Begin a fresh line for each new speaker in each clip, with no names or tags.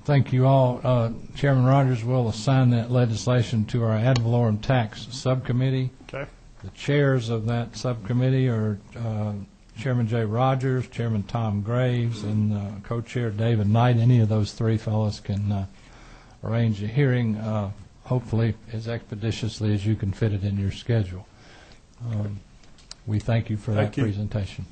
Thank you all. Chairman Rogers will assign that legislation to our ad valorem tax subcommittee.
Okay.
The chairs of that subcommittee are Chairman Jay Rogers, Chairman Tom Graves, and co-chair David Knight. Any of those three fellows can arrange a hearing, hopefully as expeditiously as you can fit it in your schedule. We thank you for that presentation.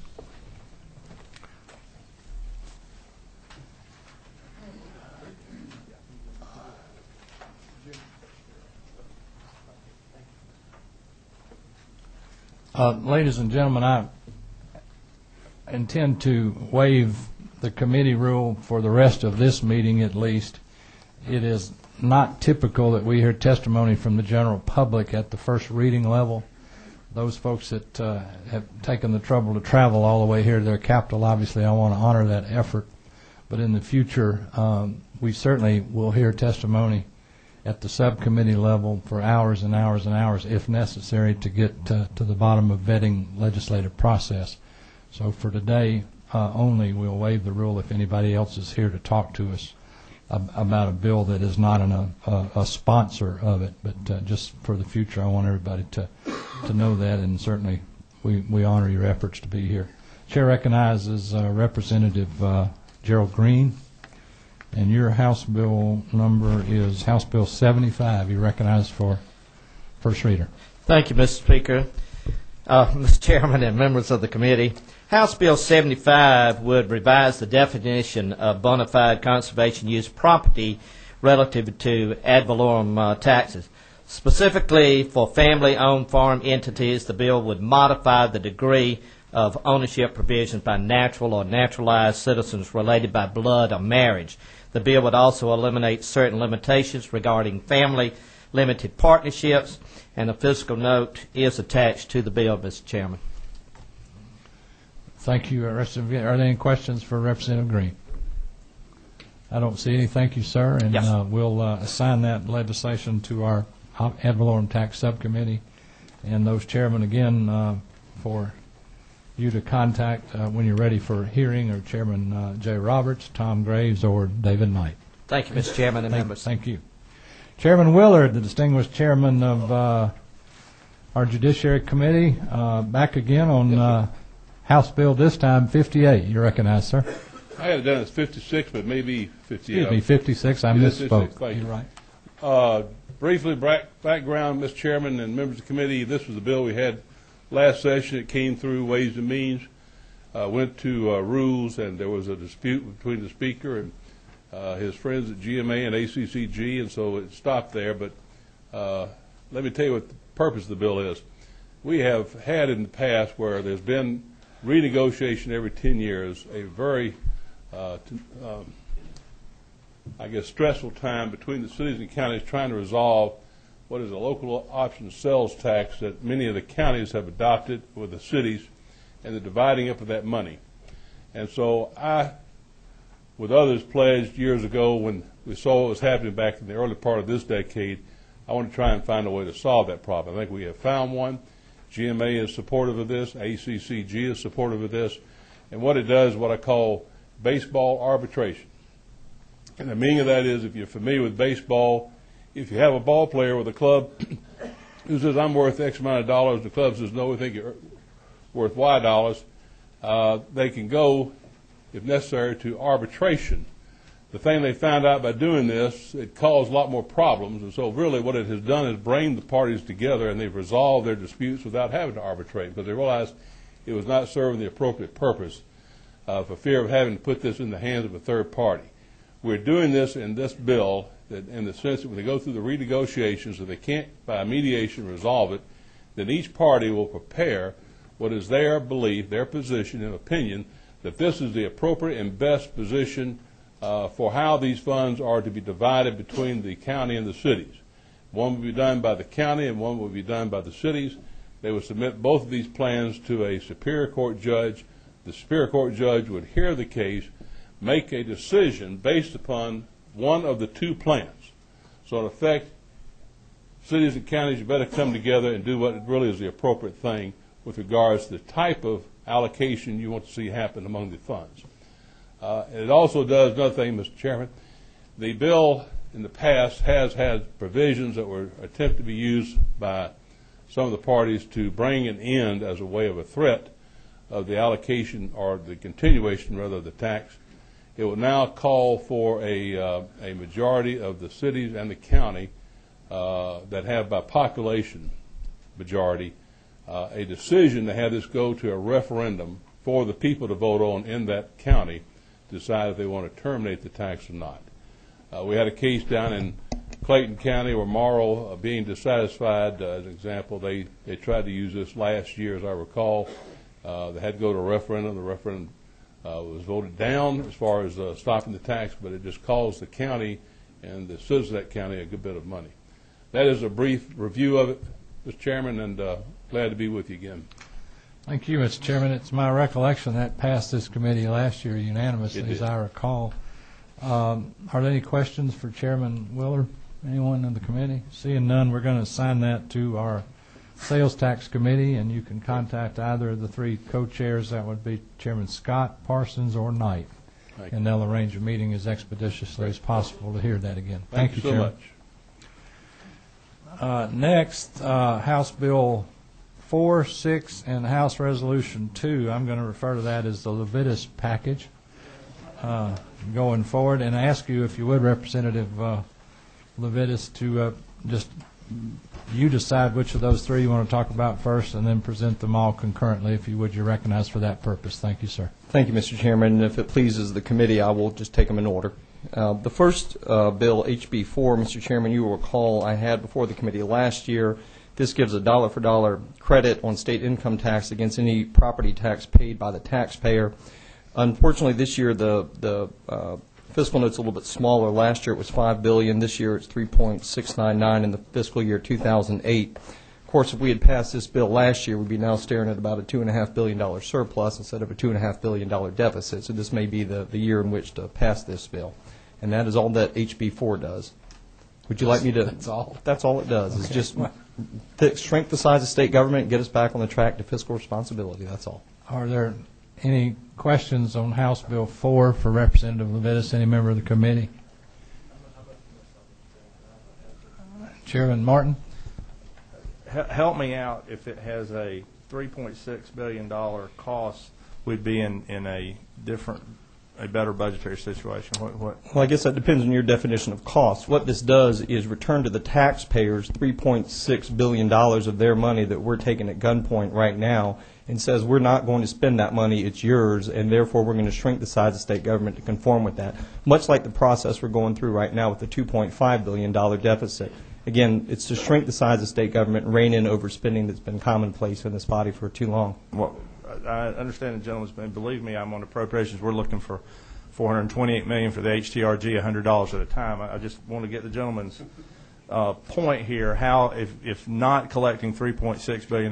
Ladies and gentlemen, I intend to waive the committee rule for the rest of this meeting at least. It is not typical that we hear testimony from the general public at the first reading level. Those folks that have taken the trouble to travel all the way here to their capital, obviously I want to honor that effort. But in the future, we certainly will hear testimony at the subcommittee level for hours and hours and hours if necessary to get to the bottom of vetting legislative process. So for today only, we'll waive the rule if anybody else is here to talk to us about a bill that is not a sponsor of it. But just for the future, I want everybody to know that, and certainly we honor your efforts to be here. Chair recognizes Representative Gerald Green. And your House bill number is House Bill 75. You recognize for first reader.
Thank you, Mr. Speaker. Mr. Chairman and members of the committee, House Bill 75 would revise the definition of bona fide conservation use property relative to ad valorem taxes. Specifically for family-owned farm entities, the bill would modify the degree of ownership provisions by natural or naturalized citizens related by blood or marriage. The bill would also eliminate certain limitations regarding family-limited partnerships, and a fiscal note is attached to the bill, Mr. Chairman.
Thank you. Are there any questions for Representative Green? I don't see any. Thank you, sir. And
yes.
We'll assign that legislation to our ad valorem tax subcommittee, and those chairmen again for you to contact when you're ready for a hearing, or Chairman Jay Roberts, Tom Graves, or David Knight.
Thank you, Mr. Chairman and members.
Thank you. Chairman Willard, the distinguished chairman of our Judiciary Committee, back again on House Bill, this time 58. You recognize, sir.
I had it done as 56, but maybe 58.
Excuse me, 56. I misspoke. You're right.
Briefly, background, Mr. Chairman and members of the committee, this was a bill we had last session. It came through Ways and Means, went to Rules, and there was a dispute between the Speaker and his friends at GMA and ACCG, and so it stopped there. But let me tell you what the purpose of the bill is. We have had in the past where there's been renegotiation every 10 years, a very, I guess, stressful time between the cities and counties trying to resolve what is a local option sales tax that many of the counties have adopted with the cities, and the dividing up of that money. And so I, with others, pledged years ago when we saw what was happening back in the early part of this decade, I want to try and find a way to solve that problem. I think we have found one. GMA is supportive of this. ACCG is supportive of this. And what it does is what I call baseball arbitration. And the meaning of that is, if you're familiar with baseball, if you have a ball player with a club who says, I'm worth X amount of dollars, the club says, no, we think you're worth Y dollars, they can go, if necessary, to arbitration. The thing they found out by doing this, it caused a lot more problems, and so really what it has done is bring the parties together, and they've resolved their disputes without having to arbitrate, because they realized it was not serving the appropriate purpose for fear of having to put this in the hands of a third party. We're doing this in this bill that in the sense that when they go through the renegotiations, if they can't by mediation resolve it, then each party will prepare what is their belief, their position and opinion, that this is the appropriate and best position for how these funds are to be divided between the county and the cities. One will be done by the county and one will be done by the cities. They will submit both of these plans to a Superior Court judge. The Superior Court judge would hear the case, make a decision based upon one of the two plans. So in effect, cities and counties, you better come together and do what really is the appropriate thing with regards to the type of allocation you want to see happen among the funds. And it also does another thing, Mr. Chairman. The bill in the past has had provisions that were attempted to be used by some of the parties to bring an end as a way of a threat of the allocation or the continuation, rather, of the tax. It will now call for a majority of the cities and the county that have by population majority a decision to have this go to a referendum for the people to vote on in that county to decide if they want to terminate the tax or not. We had a case down in Clayton County where Morrow, being dissatisfied, as an example, they tried to use this last year, as I recall. They had to go to a referendum. The referendum was voted down as far as stopping the tax, but it just caused the county and the citizens of that county a good bit of money. That is a brief review of it, Mr. Chairman, and glad to be with you again.
Thank you, Mr. Chairman. It's my recollection that passed this committee last year unanimously, as I recall. Are there any questions for Chairman Willard? Anyone in the committee? Seeing none, we're going to assign that to our Sales Tax Committee, and you can contact either of the three co-chairs. That would be Chairman Scott, Parsons, or Knight. And they'll arrange a meeting as expeditiously as possible to hear that again.
Thank you so
Chairman.
much.
Next, House Bill 4, 6, and House Resolution 2. I'm going to refer to that as the Levitas package going forward, and ask you, if you would, Representative Levitas, to just you decide which of those three you want to talk about first, and then present them all concurrently. If you would, you're recognized for that purpose. Thank you, sir.
Thank you, Mr. Chairman. If it pleases the committee, I will just take them in order. The first bill, HB 4, Mr. Chairman, you will recall I had before the committee last year. This gives a dollar-for-dollar credit on state income tax against any property tax paid by the taxpayer. Unfortunately, this year the fiscal note's a little bit smaller. Last year it was $5 billion. This year it's $3.699 in the fiscal year 2008. Of course, if we had passed this bill last year, we'd be now staring at about a $2.5 billion surplus instead of a $2.5 billion deficit. So this may be the year in which to pass this bill. And that is all that HB 4 does. Would you like me to?
That's all?
That's all it does. It's just shrink the size of state government and get us back on the track to fiscal responsibility. That's all.
Are there any questions on House Bill 4 for Representative Levitas, any member of the committee? Chairman Martin?
Help me out. If it has a $3.6 billion cost, we'd be in a better budgetary situation. What?
Well, I guess that depends on your definition of cost. What this does is return to the taxpayers $3.6 billion of their money that we're taking at gunpoint right now, and says we're not going to spend that money, it's yours, and therefore we're going to shrink the size of state government to conform with that, much like the process we're going through right now with the $2.5 billion deficit. Again, it's to shrink the size of state government and rein in overspending that's been commonplace in this body for too long.
Well, I understand the gentleman's been, believe me, I'm on appropriations. We're looking for $428 million for the HTRG, $100 at a time. I just want to get the gentleman's point here, how if not collecting $3.6 billion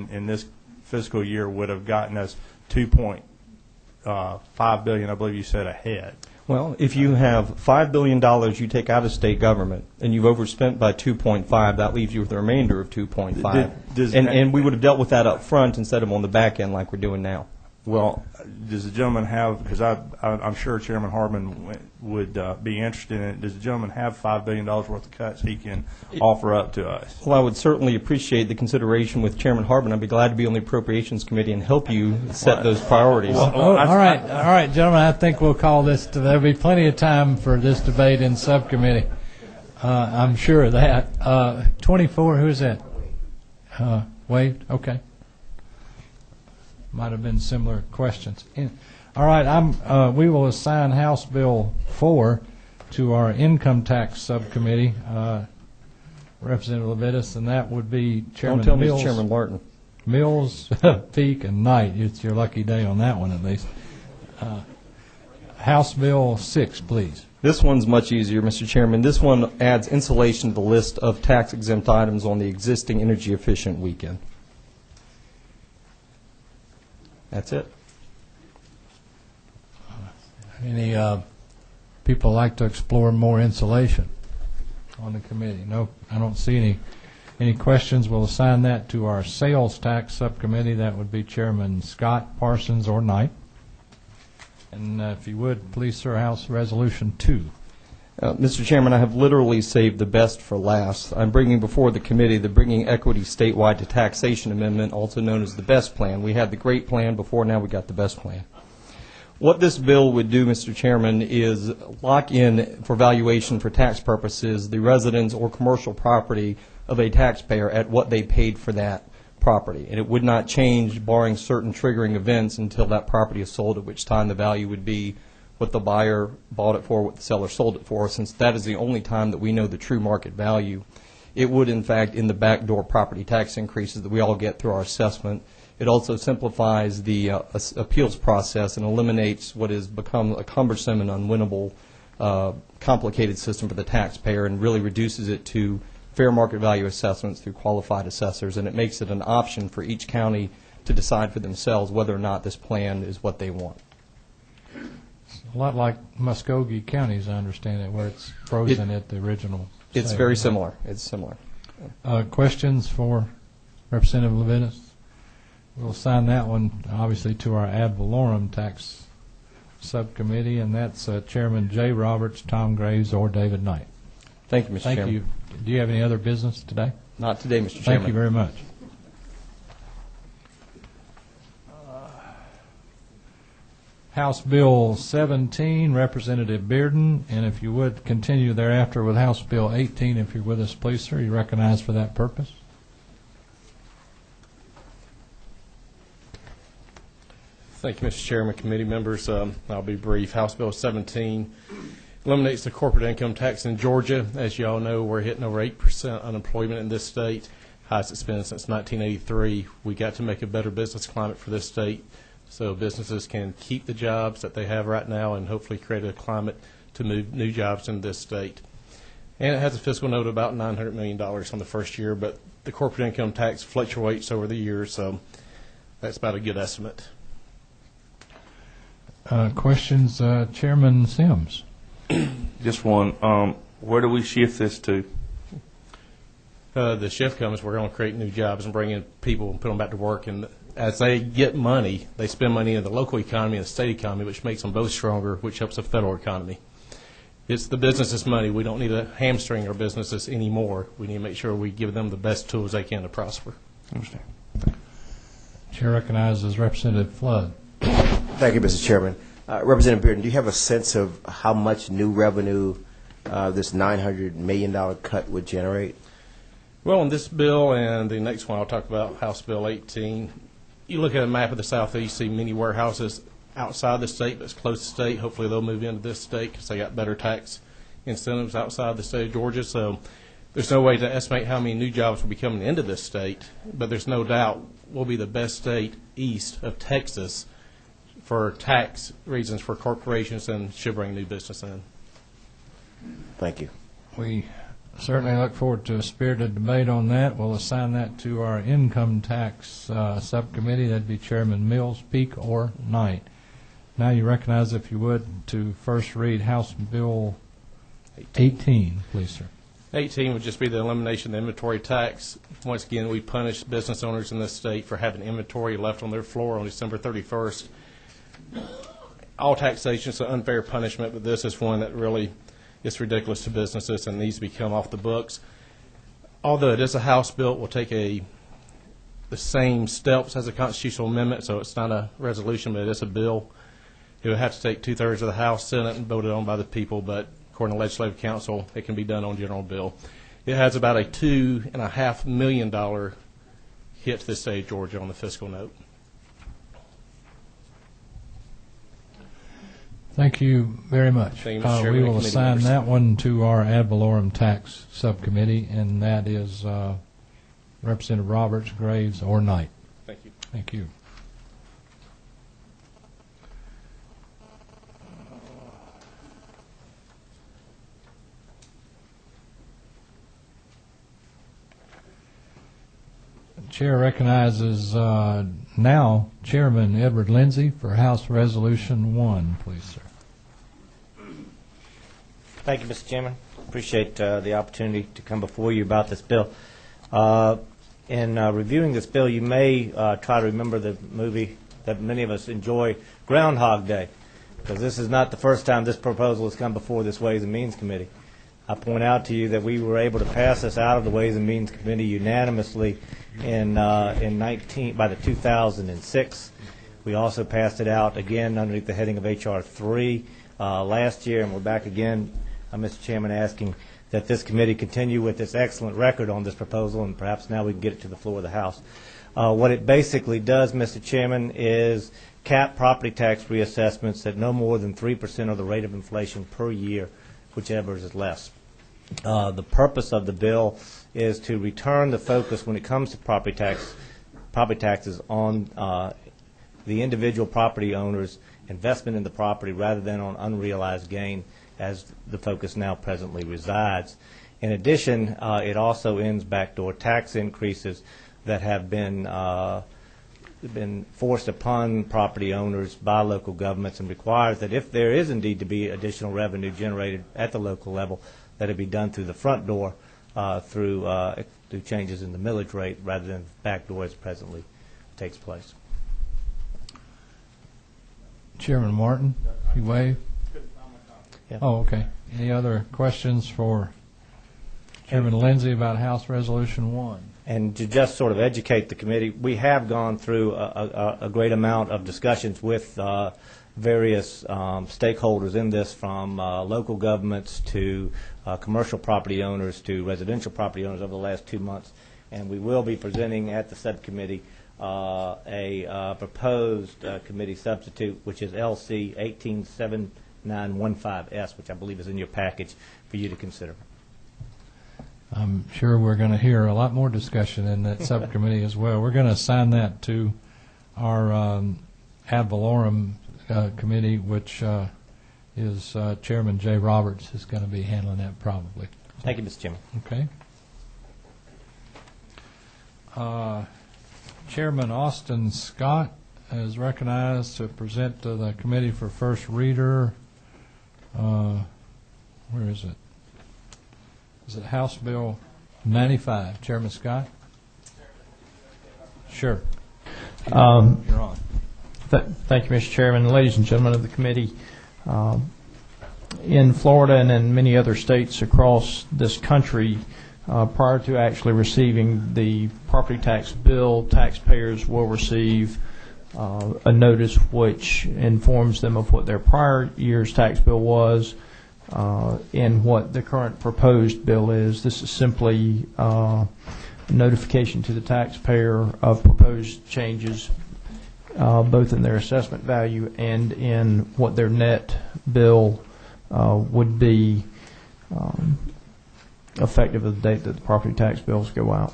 in this fiscal year would have gotten us $2.5 billion, I believe you said, ahead.
Well, if you have $5 billion you take out of state government and you've overspent by 2.5, that leaves you with a remainder of 2.5. And we would have dealt with that up front instead of on the back end like we're doing now.
Well, does the gentleman have, because I'm sure Chairman Harbin would be interested in it, does the gentleman have $5 billion worth of cuts he can offer up to us?
Well, I would certainly appreciate the consideration with Chairman Harbin. I'd be glad to be on the Appropriations Committee and help you set those priorities.
All right, gentlemen, I think we'll call this, there'll be plenty of time for this debate in subcommittee. I'm sure of that. 24, who is that? Waived? Okay. Might have been similar questions. All right, we will assign House Bill 4 to our Income Tax Subcommittee, Representative Levitas, and that would be Chairman
Don't tell
Mills.
me it's Chairman Martin.
Mills, Peak, and Knight. It's your lucky day on that one, at least. House Bill 6, please.
This one's much easier, Mr. Chairman. This one adds insulation to the list of tax-exempt items on the existing energy-efficient weekend. That's it.
Any people like to explore more insulation on the committee? No, I don't see any questions. We'll assign that to our Sales Tax Subcommittee. That would be Chairman Scott, Parsons, or Knight. And if you would, please, sir, House Resolution 2.
Mr. Chairman, I have literally saved the best for last. I'm bringing before the committee the Bringing Equity Statewide to Taxation Amendment, also known as the BEST plan. We had the great plan before, now we got the BEST plan. What this bill would do, Mr. Chairman, is lock in for valuation for tax purposes the residence or commercial property of a taxpayer at what they paid for that property. And it would not change barring certain triggering events until that property is sold, at which time the value would be what the buyer bought it for, what the seller sold it for. Since that is the only time that we know the true market value, it would, in fact, in the backdoor property tax increases that we all get through our assessment. It also simplifies the appeals process and eliminates what has become a cumbersome and unwinnable, complicated system for the taxpayer, and really reduces it to fair market value assessments through qualified assessors, and it makes it an option for each county to decide for themselves whether or not this plan is what they want.
A lot like Muskogee County, as I understand it, where it's frozen at the original.
It's
sale.
very similar. It's similar.
Questions for Representative Levitas? We'll assign that one, obviously, to our ad valorem tax subcommittee, and that's Chairman Jay Roberts, Tom Graves, or David Knight.
Thank you, Mr. Chairman.
Thank you. Do you have any other business today?
Not today, Mr. Chairman.
Thank you very much. House Bill 17, Representative Bearden, and if you would continue thereafter with House Bill 18, if you're with us, please, sir. You're recognized for that purpose.
Thank you, Mr. Chairman, committee members. I'll be brief. House Bill 17 eliminates the corporate income tax in Georgia. As you all know, we're hitting over 8% unemployment in this state, highest it's been since 1983. We got to make a better business climate for this state so businesses can keep the jobs that they have right now and hopefully create a climate to move new jobs in this state. And it has a fiscal note of about $900 million on the first year, but the corporate income tax fluctuates over the years, so that's about a good estimate.
Questions, Chairman Sims?
Just one. Where do we shift this to?
The shift comes, we're going to create new jobs and bring in people and put them back to work. And as they get money, they spend money in the local economy and the state economy, which makes them both stronger, which helps the federal economy. It's the businesses' money. We don't need to hamstring our businesses anymore. We need to make sure we give them the best tools they can to prosper.
I understand.
Chair recognizes Representative Flood.
Thank you, Mr. Chairman. Representative Bearden, do you have a sense of how much new revenue this $900 million cut would generate?
Well, in this bill and the next one I'll talk about, House Bill 18, you look at a map of the Southeast, see many warehouses outside the state, but it's close to the state. Hopefully they'll move into this state because they got better tax incentives outside the state of Georgia. So there's no way to estimate how many new jobs will be coming into this state, but there's no doubt we'll be the best state east of Texas for tax reasons for corporations and should bring new business in.
Thank you.
We certainly look forward to a spirited debate on that. We'll assign that to our income tax subcommittee. That'd be Chairman Mills, Peak, or Knight. Now you recognize, if you would, to first read House Bill 18, please, sir.
18 would just be the elimination of the inventory tax. Once again, we punish business owners in this state for having inventory left on their floor on December 31st. All taxation is an unfair punishment, but this is one that really is ridiculous to businesses and needs to be come off the books. Although it is a House bill, it will take the same steps as a constitutional amendment, so it's not a resolution, but it is a bill. It would have to take 2/3 of the House, Senate, and voted on by the people, but according to Legislative Council, it can be done on general bill. It has about a $2.5 million hit to the state of Georgia on the fiscal note.
Thank you very much.
Thank you, Mr. Chairman,
we will
and committee
assign
members.
that one to our ad valorem tax subcommittee, and that is Representative Roberts, Graves, or Knight.
Thank you.
Thank you. The chair recognizes now Chairman Edward Lindsay for House Resolution 1, please, sir.
Thank you, Mr. Chairman. Appreciate the opportunity to come before you about this bill. In reviewing this bill, you may try to remember the movie that many of us enjoy, Groundhog Day.
because this is not the first time this proposal has come before this Ways and Means Committee. I point out to you that we were able to pass this out of the Ways and Means Committee unanimously by the 2006. We also passed it out again underneath the heading of H.R. 3 last year, and we're back again, Mr. Chairman, asking that this committee continue with its excellent record on this proposal, and perhaps now we can get it to the floor of the House. What it basically does, Mr. Chairman, is cap property tax reassessments at no more than 3% of the rate of inflation per year, whichever is less. The purpose of the bill is to return the focus when it comes to property taxes on the individual property owner's investment in the property rather than on unrealized gain, as the focus now presently resides. In addition, it also ends backdoor tax increases that have been forced upon property owners by local governments, and requires that if there is indeed to be additional revenue generated at the local level, that it be done through the front door through changes in the millage rate rather than the back door as presently takes place.
Chairman Martin, you wave?
Yeah.
Oh, okay. Any other questions for Chairman Lindsay about House Resolution 1?
And to just sort of educate the committee, we have gone through a great amount of discussions with various stakeholders in this, from local governments to commercial property owners to residential property owners over the last 2 months. And we will be presenting at the subcommittee a proposed committee substitute, which is LC 187915S, which I believe is in your package for you to consider.
I'm sure we're going to hear a lot more discussion in that subcommittee as well. We're going to assign that to our ad valorem committee, which is Chairman Jay Roberts is going to be handling that probably.
Thank you, Mr. Chairman.
Okay. Chairman Austin Scott is recognized to present to the committee for first reader. Where is it? Is it House Bill 95? Chairman Scott? Sure. You're on.
Thank you, Mr. Chairman. Ladies and gentlemen of the committee, in Florida and in many other states across this country, prior to actually receiving the property tax bill, taxpayers will receive a notice which informs them of what their prior year's tax bill was and what the current proposed bill is. This is simply a notification to the taxpayer of proposed changes, both in their assessment value and in what their net bill would be effective of the date that the property tax bills go out.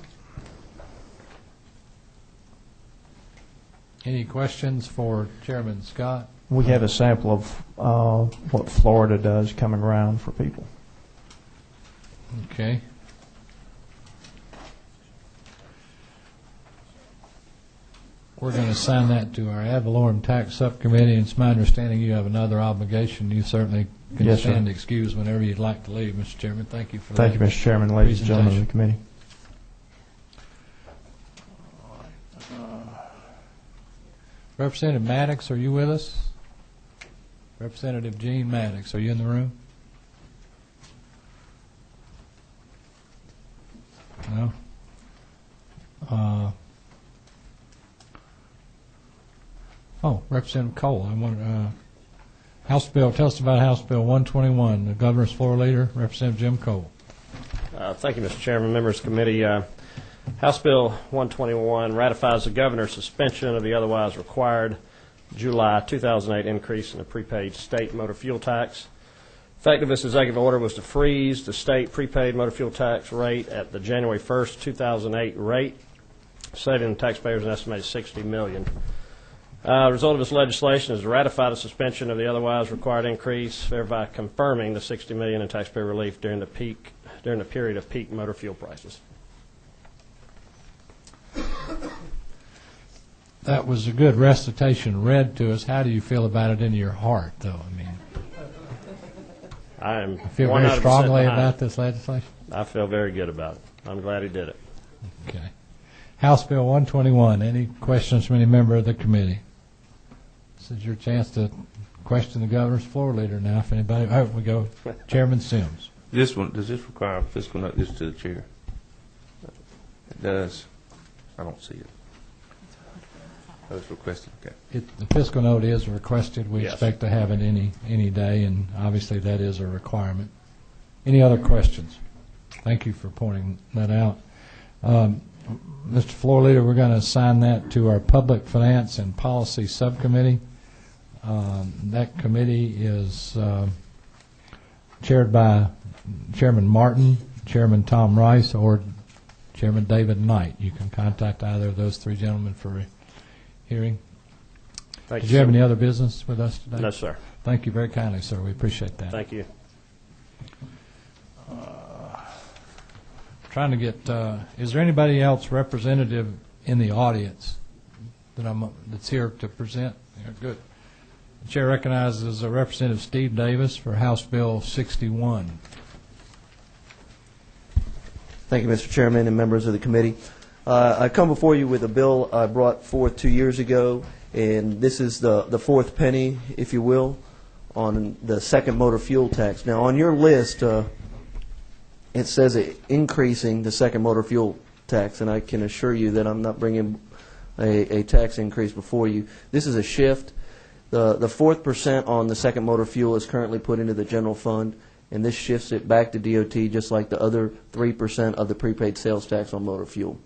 Any questions for Chairman Scott?
We have a sample of what Florida does coming around for people.
Okay. We're going to assign that to our ad valorem tax subcommittee, and it's my understanding you have another obligation. You certainly can
Yes,
stand
sir.
excused whenever you'd like to leave, Mr. Chairman. Thank you for
Thank
that.
you, Mr. Chairman, ladies and gentlemen of the committee.
Representative Maddox, are you with us? Representative Gene Maddox, are you in the room? No? Representative Cole, I want House Bill. Tell us about House Bill 121. The Governor's Floor Leader, Representative Jim Cole.
Thank you, Mr. Chairman, members of the committee. House Bill 121 ratifies the governor's suspension of the otherwise required July 2008 increase in the prepaid state motor fuel tax. Effective, this executive order was to freeze the state prepaid motor fuel tax rate at the January 1st, 2008 rate, saving the taxpayers an estimated $60 million. The result of this legislation is to ratify the suspension of the otherwise required increase, thereby confirming the $60 million in taxpayer relief during the period of peak motor fuel prices.
That was a good recitation read to us. How do you feel about it in your heart, though? I mean,
I
feel very strongly about this legislation?
I feel very good about it. I'm glad he did it.
Okay. House Bill 121. Any questions from any member of the committee? This is your chance to question the governor's floor leader now. If anybody, we go. Chairman Sims.
This one, does this require a fiscal note? This to the chair? It does. I don't see it. Oh, it's requested, okay.
The fiscal note is requested. We
Yes.
expect to have it any day, and obviously that is a requirement. Any other questions? Thank you for pointing that out. Mr. Floor Leader, we're going to assign that to our Public Finance and Policy Subcommittee. That committee is chaired by Chairman Martin, Chairman Tom Rice, or Chairman David Knight. You can contact either of those three gentlemen for a hearing.
Thank
Did you have
sir.
any other business with us today?
No, sir.
Thank you very kindly, sir. We appreciate that.
Thank you.
Trying to get, is there anybody else representative in the audience that's here to present? Yeah, good. The chair recognizes Representative Steve Davis for House Bill 61.
Thank you, Mr. Chairman and members of the committee. I come before you with a bill I brought forth 2 years ago, and this is the fourth penny, if you will, on the second motor fuel tax. Now, on your list, it says increasing the second motor fuel tax, and I can assure you that I'm not bringing a tax increase before you. This is a shift. The 4% on the second motor fuel is currently put into the general fund, and this shifts it back to DOT just like the other 3% of the prepaid sales tax on motor fuel.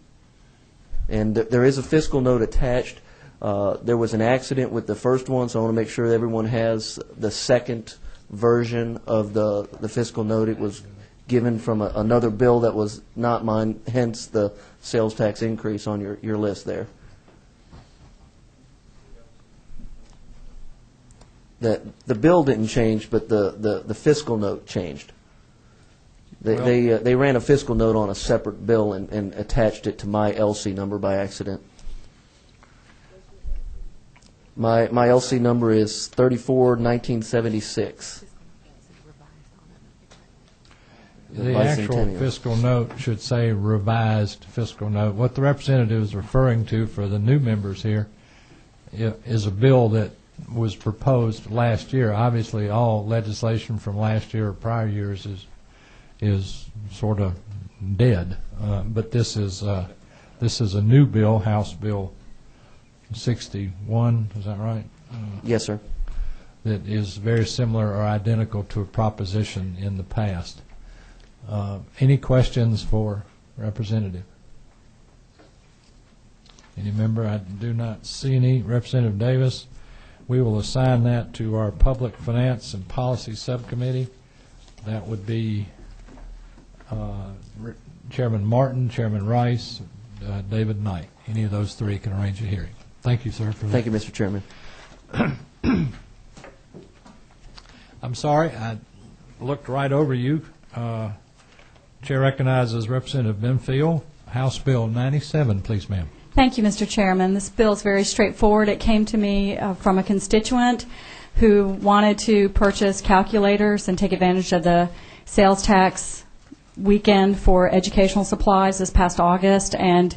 And there is a fiscal note attached. There was an accident with the first one, so I want to make sure that everyone has the second version of the fiscal note. It was given from another bill that was not mine, hence the sales tax increase on your list there. The bill didn't change, but the fiscal note changed. They ran a fiscal note on a separate bill and attached it to my LC number by accident. My LC number is 34-1976.
The actual fiscal note should say revised fiscal note. What the representative is referring to for the new members here is a bill that was proposed last year. Obviously, all legislation from last year or prior years is sort of dead. But this is a new bill, House Bill 61. Is that right?
Yes, sir.
That is very similar or identical to a proposition in the past. Any questions for Representative? Any member? I do not see any. Representative Davis, we will assign that to our Public Finance and Policy Subcommittee. That would be Chairman Martin, Chairman Rice, David Knight. Any of those three can arrange a hearing. Thank you, sir. For
Thank you, Mr. Chairman.
I'm sorry, I looked right over you. Chair recognizes Representative Benfield. House Bill 97, please, ma'am.
Thank you, Mr. Chairman. This bill is very straightforward. It came to me from a constituent who wanted to purchase calculators and take advantage of the sales tax weekend for educational supplies this past August, and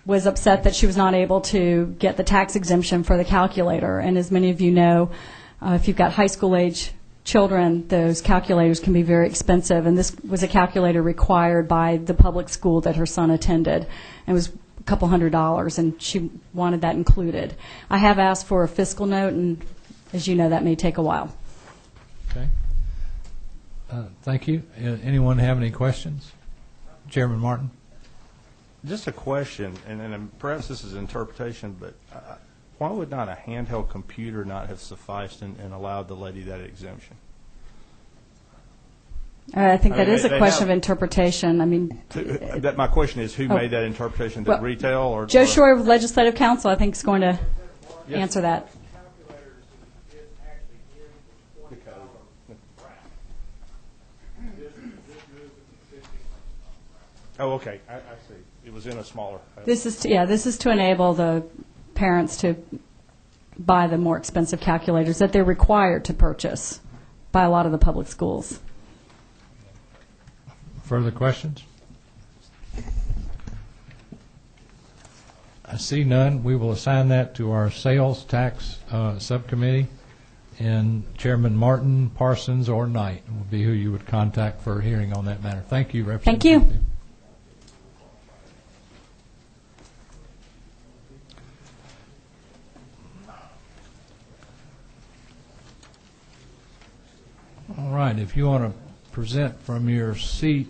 was upset that she was not able to get the tax exemption for the calculator. And as many of you know, if you've got high school age children, those calculators can be very expensive, and this was a calculator required by the public school that her son attended. It was a couple $100, and she wanted that included. I have asked for a fiscal note, and as you know, that may take a while.
Okay. Thank you. Anyone have any questions? Chairman Martin?
Just a question, and perhaps this is interpretation, but why would not a handheld computer not have sufficed and allowed the lady that exemption?
I think that is a question of interpretation. I mean,
my question is, who made that interpretation? Did retail or
Joe Shore of Legislative Counsel, I think, is going to answer that.
Oh, okay. I see. It was in a smaller.
This is to enable the parents to buy the more expensive calculators that they're required to purchase by a lot of the public schools.
Further questions? I see none. We will assign that to our sales tax subcommittee, and Chairman Martin, Parsons, or Knight will be who you would contact for a hearing on that matter. Thank you, Representative.
Thank you.
All right, if you want to present from your seat,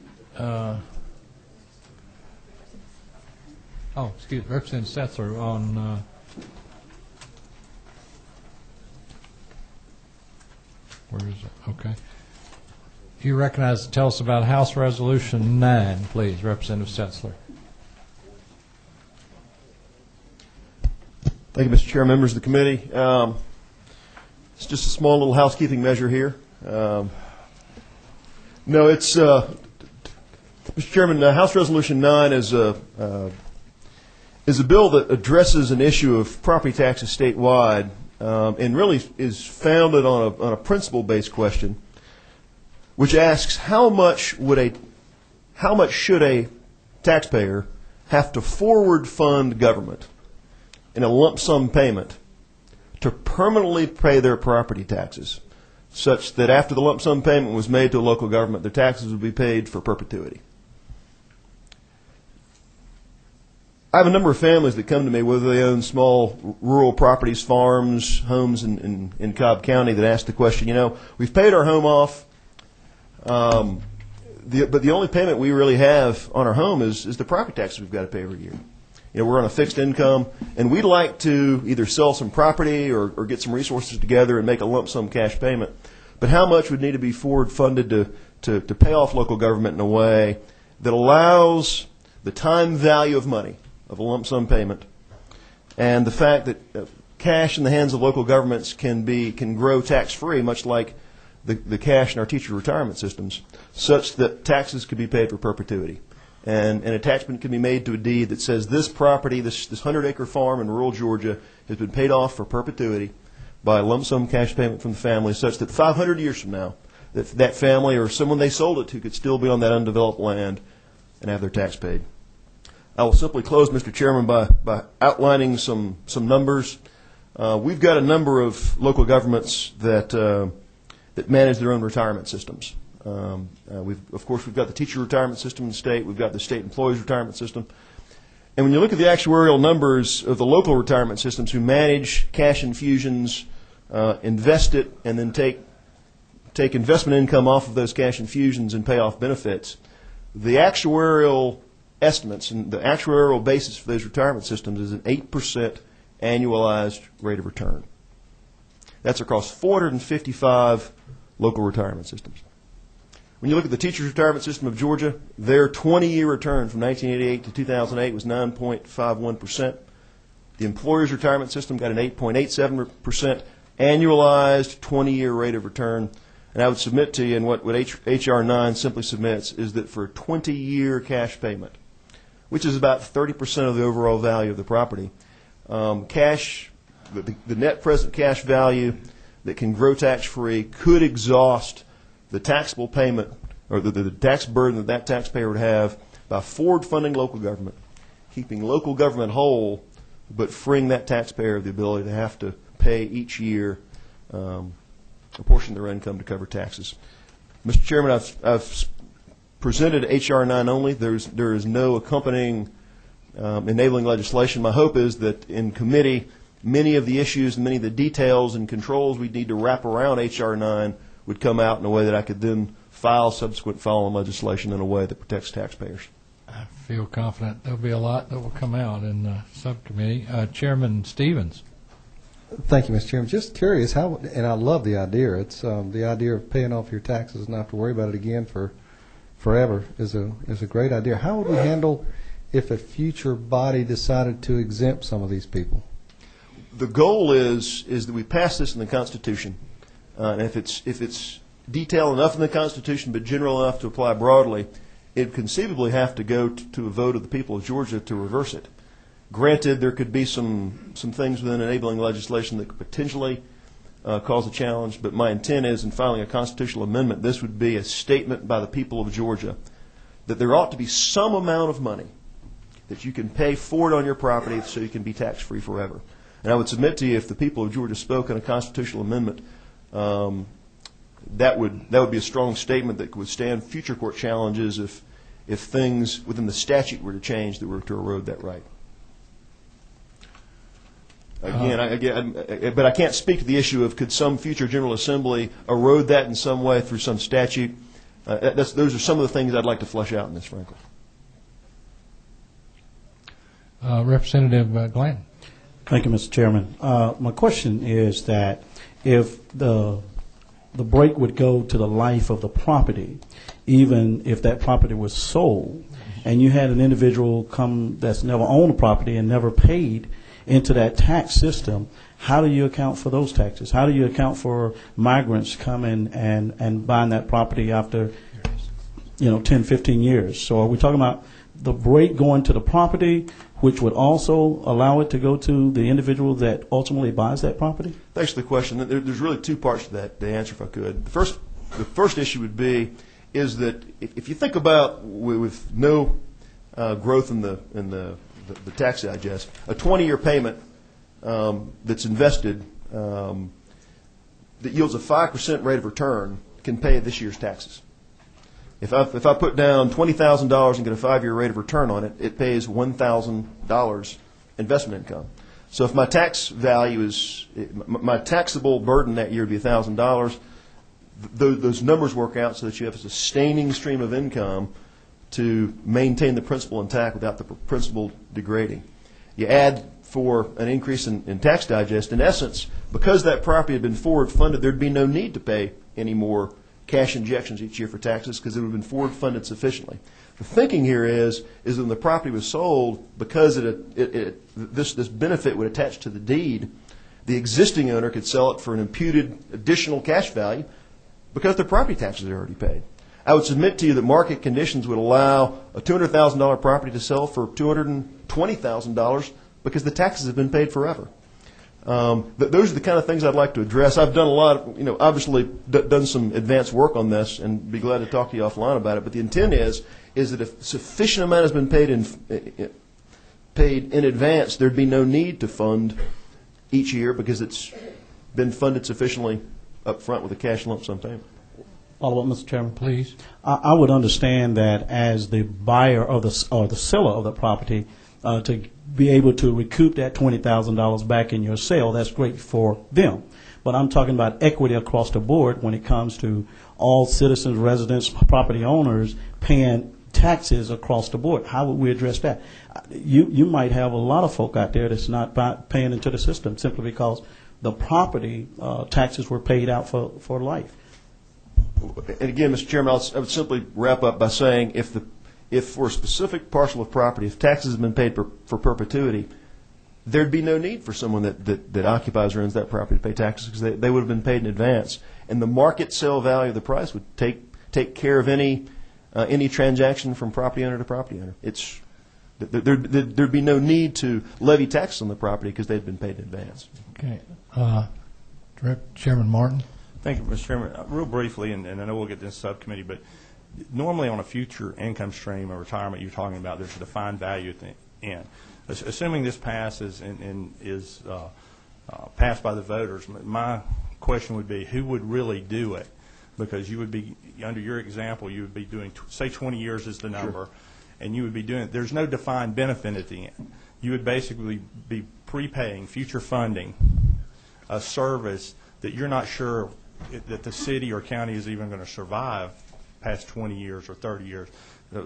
excuse me, Representative Setzler on where is it? Okay. You recognize to tell us about House Resolution 9, please, Representative Setzler.
Thank you, Mr. Chair, members of the committee. It's just a small little housekeeping measure here. No, it's Mr. Chairman. House Resolution 9 is a bill that addresses an issue of property taxes statewide, and really is founded on a principle-based question, which asks how much should a taxpayer have to forward fund government in a lump sum payment to permanently pay their property taxes, such that after the lump sum payment was made to a local government, their taxes would be paid for perpetuity. I have a number of families that come to me, whether they own small rural properties, farms, homes in Cobb County, that ask the question, we've paid our home off, but the only payment we really have on our home is the property taxes we've got to pay every year. We're on a fixed income, and we'd like to either sell some property or get some resources together and make a lump sum cash payment. But how much would need to be forward funded to pay off local government in a way that allows the time value of money, of a lump sum payment, and the fact that cash in the hands of local governments can grow tax-free, much like the cash in our teacher retirement systems, such that taxes could be paid for perpetuity. And an attachment can be made to a deed that says this property, this 100-acre farm in rural Georgia, has been paid off for perpetuity by a lump sum cash payment from the family, such that 500 years from now, that family or someone they sold it to could still be on that undeveloped land and have their tax paid. I will simply close, Mr. Chairman, by outlining some numbers. We've got a number of local governments that manage their own retirement systems. Of course, we've got the teacher retirement system in the state. We've got the state employees retirement system. And when you look at the actuarial numbers of the local retirement systems who manage cash infusions, invest it, and then take investment income off of those cash infusions and pay off benefits, the actuarial estimates and the actuarial basis for those retirement systems is an 8% annualized rate of return. That's across 455 local retirement systems. When you look at the teachers' retirement system of Georgia, their 20-year return from 1988 to 2008 was 9.51%. The employers' retirement system got an 8.87% annualized 20-year rate of return. And I would submit to you, and what H.R. 9 simply submits, is that for a 20-year cash payment, which is about 30% of the overall value of the property, the net present cash value that can grow tax-free could exhaust the taxable payment or the tax burden that taxpayer would have by forward funding local government, keeping local government whole, but freeing that taxpayer the ability to have to pay each year a portion of their income to cover taxes. Mr. Chairman, I've presented H.R. 9 only. There is no accompanying enabling legislation. My hope is that in committee, many of the issues and many of the details and controls we need to wrap around H.R. 9 would come out in a way that I could then file subsequent follow-on legislation in a way that protects taxpayers.
I feel confident there'll be a lot that will come out in the subcommittee. Chairman Stevens.
Thank you, Mr. Chairman. Just curious how, and I love the idea. It's the idea of paying off your taxes and not have to worry about it again for forever is a great idea. How would we handle if a future body decided to exempt some of these people?
The goal is that we pass this in the Constitution. And if it's detailed enough in the Constitution but general enough to apply broadly, it conceivably have to go to a vote of the people of Georgia to reverse it. Granted, there could be some things within enabling legislation that could potentially cause a challenge, but my intent is in filing a constitutional amendment, this would be a statement by the people of Georgia that there ought to be some amount of money that you can pay for it on your property so you can be tax-free forever. And I would submit to you, if the people of Georgia spoke on a constitutional amendment, that would be a strong statement that could withstand future court challenges if things within the statute were to change that were to erode that right. But I can't speak to the issue of could some future General Assembly erode that in some way through some statute. Those are some of the things I'd like to flesh out in this, frankly.
Representative Glanton.
Thank you, Mr. Chairman. My question is that if the break would go to the life of the property, even if that property was sold, and you had an individual come that's never owned a property and never paid into that tax system, how do you account for those taxes? How do you account for migrants coming and buying that property after 10, 15 years? So are we talking about the break going to the property, which would also allow it to go to the individual that ultimately buys that property?
Thanks for the question. There's really two parts to that, the answer, if I could. The first issue would be is that if you think about with no growth in the tax digest, a 20-year payment that's invested that yields a 5% rate of return can pay this year's taxes. If I put down $20,000 and get a 5-year rate of return on it, it pays $1,000 investment income. So if my tax value is my taxable burden that year would be $1,000, those numbers work out so that you have a sustaining stream of income to maintain the principal intact without the principal degrading. You add for an increase in tax digest, in essence, because that property had been forward funded, there'd be no need to pay any more cash injections each year for taxes because it would have been forward funded sufficiently. The thinking here is that when the property was sold, because this benefit would attach to the deed, the existing owner could sell it for an imputed additional cash value because their property taxes are already paid. I would submit to you that market conditions would allow a $200,000 property to sell for $220,000 because the taxes have been paid forever. Those are the kind of things I'd like to address. I've done a lot of, obviously done some advanced work on this and be glad to talk to you offline about it. But the intent is that if sufficient amount has been paid in advance, there'd be no need to fund each year because it's been funded sufficiently up front with a cash lump sum payment.
Follow up, Mr. Chairman.
Please.
I would understand that as the buyer or the seller of the property to be able to recoup that $20,000 back in your sale, that's great for them. But I'm talking about equity across the board when it comes to all citizens, residents, property owners paying taxes across the board. How would we address that? You might have a lot of folk out there that's not paying into the system simply because the property taxes were paid out for life.
And again, Mr. Chairman, I would simply wrap up by saying if for a specific parcel of property, if taxes have been paid for perpetuity, there'd be no need for someone that occupies or owns that property to pay taxes because they would have been paid in advance. And the market sale value of the price would take care of any transaction from property owner to property owner. There'd be no need to levy taxes on the property because they'd been paid in advance.
Okay. Chairman Martin.
Thank you, Mr. Chairman. Real briefly, and I know we'll get to this subcommittee, but normally on a future income stream or retirement you're talking about, there's a defined value at the end. Assuming this passes and is passed by the voters, my question would be who would really do it? Because you would be, under your example, you would be doing, say 20 years is the number, and you would be doing, there's no defined benefit at the end. You would basically be prepaying, future funding, a service that you're not sure that the city or county is even going to survive past 20 years or 30 years.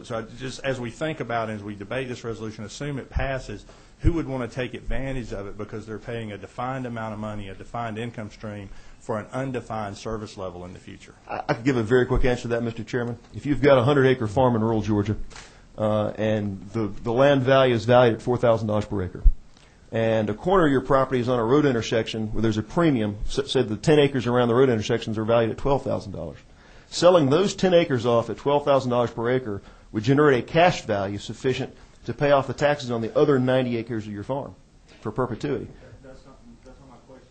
So just as we think about it, as we debate this resolution, assume it passes, who would want to take advantage of it because they're paying a defined amount of money, a defined income stream for an undefined service level in the future?
I could give a very quick answer to that, Mr. Chairman. If you've got a 100-acre farm in rural Georgia and the land value is valued at $4,000 per acre, and a corner of your property is on a road intersection where there's a premium, say the 10 acres around the road intersections are valued at $12,000. Selling those 10 acres off at $12,000 per acre would generate a cash value sufficient to pay off the taxes on the other 90 acres of your farm for perpetuity.
That's not my question.